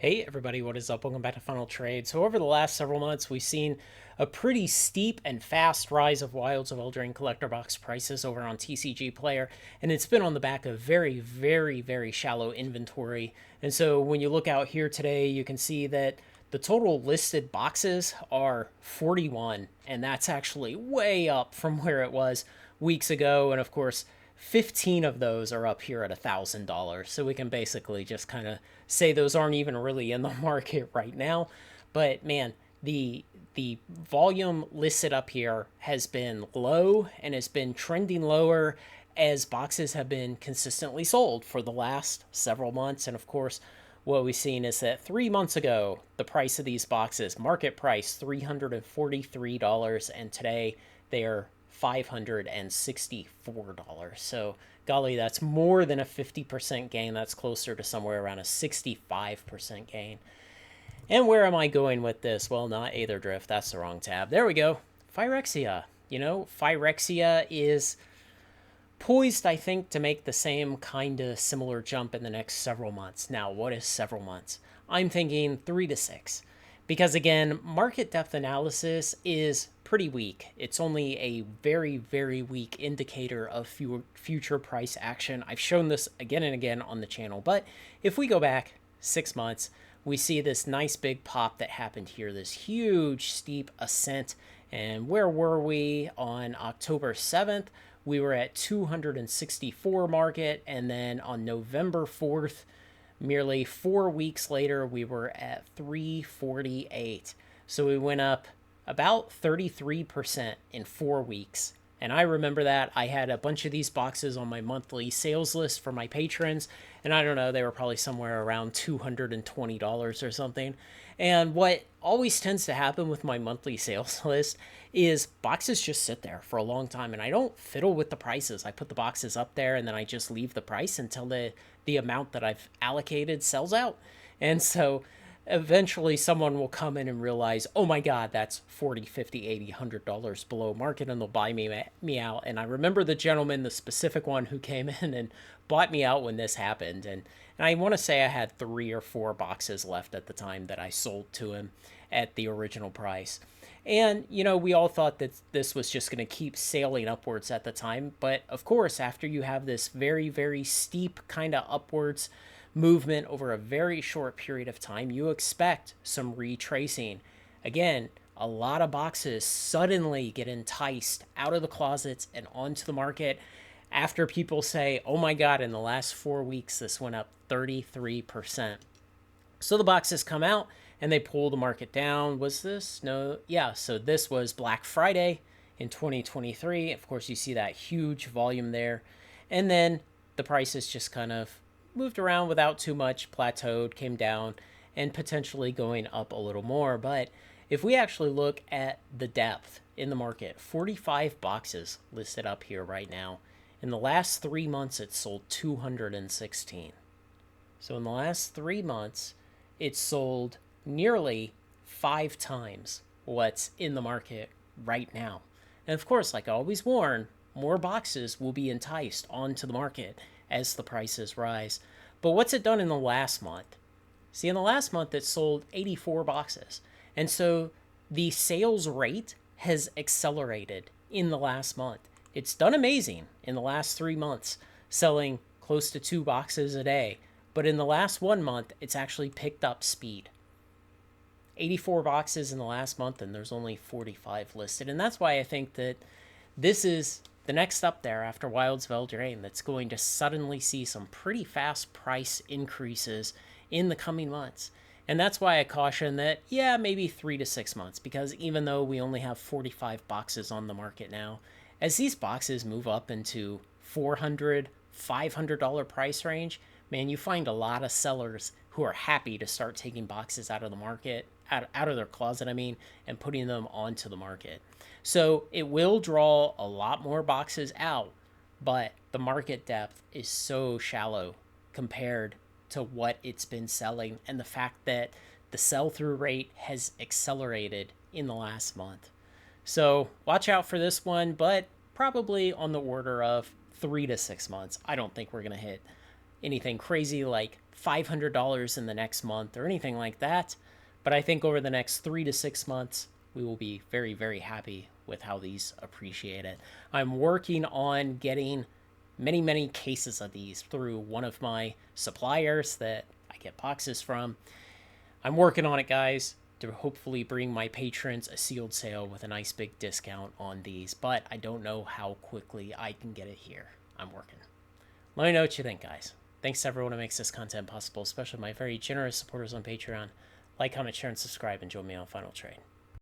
Hey everybody, what is up? Welcome back to Final Trade. So over the last several months, we've seen a pretty steep and fast rise of Wilds of Eldraine collector box prices over on TCG Player, and it's been on the back of very shallow inventory. And so when you look out here today, you can see that the total listed boxes are 41, and that's actually way up from where it was weeks ago. And of course, 15 of those are up here at $1,000. So we can basically just kind of say those aren't even really in the market right now. But man, the volume listed up here has been low and has been trending lower as boxes have been consistently sold for the last several months. And of course, what we've seen is that 3 months ago, the price of these boxes, market price $343, and today they are $564. So, golly, that's more than a 50% gain. That's closer to somewhere around a 65% gain. And where am I going with this? Well, not Aether Drift. That's the wrong tab. There we go. Phyrexia. Phyrexia is poised, I think, to make the same kind of similar jump in the next several months. Now, what is several months? I'm thinking 3 to 6. Because again, market depth analysis is pretty weak. It's only a very weak indicator of future price action. I've shown this again and again on the channel. But if we go back 6 months, we see this nice big pop that happened here, this huge steep ascent. And where were we on October 7th? We were at 264 market, and then on November 4th, merely 4 weeks later, we were at 348. So we went up about 33% in 4 weeks. And I remember that. I had a bunch of these boxes on my monthly sales list for my patrons. And I don't know, they were probably somewhere around $220 or something. And what always tends to happen with my monthly sales list is boxes just sit there for a long time. And I don't fiddle with the prices. I put the boxes up there and then I just leave the price until the amount that I've allocated sells out. And so eventually someone will come in and realize, oh my God, that's 40, 50, 80, $100 below market, and they'll buy me out. And I remember the gentleman, the specific one who came in and bought me out when this happened. And I want to say I had 3 or 4 boxes left at the time that I sold to him at the original price. And, we all thought that this was just going to keep sailing upwards at the time. But of course, after you have this very steep kind of upwards movement over a very short period of time, you expect some retracing. Again, a lot of boxes suddenly get enticed out of the closets and onto the market after people say, oh my God, in the last 4 weeks, this went up 33%. So the boxes come out and they pull the market down. Was this? No. Yeah. So this was Black Friday in 2023. Of course, you see that huge volume there. And then the prices just kind of moved around without too much, plateaued, came down, and potentially going up a little more. But if we actually look at the depth in the market, 45 boxes listed up here right now. In the last 3 months, it sold 216. So in the last 3 months, it sold nearly 5 times what's in the market right now. And of course, like I always warn, more boxes will be enticed onto the market as the prices rise. But what's it done in the last month? See, in the last month, it sold 84 boxes. And so the sales rate has accelerated in the last month. It's done amazing in the last 3 months, selling close to 2 boxes a day. But in the last 1 month, it's actually picked up speed. 84 boxes in the last month, and there's only 45 listed. And that's why I think that this is the next up there after Wilds of Eldraine that's going to suddenly see some pretty fast price increases in the coming months. And that's why I caution that, yeah, maybe 3 to 6 months, because even though we only have 45 boxes on the market now, as these boxes move up into $400, $500 price range, man, you find a lot of sellers who are happy to start taking boxes out of the market, out of their closet, and putting them onto the market. So it will draw a lot more boxes out, but the market depth is so shallow compared to what it's been selling, and the fact that the sell-through rate has accelerated in the last month. So watch out for this one, but probably on the order of 3 to 6 months. I don't think we're going to hit anything crazy like $500 in the next month or anything like that. But I think over the next 3 to 6 months, we will be very, very happy with how these appreciate it. I'm working on getting many, many cases of these through one of my suppliers that I get boxes from. I'm working on it, guys, to hopefully bring my patrons a sealed sale with a nice big discount on these, but I don't know how quickly I can get it here. I'm working. Let me know what you think, guys. Thanks to everyone who makes this content possible, especially my very generous supporters on Patreon. Like, comment, share, and subscribe, and join me on Final Trade.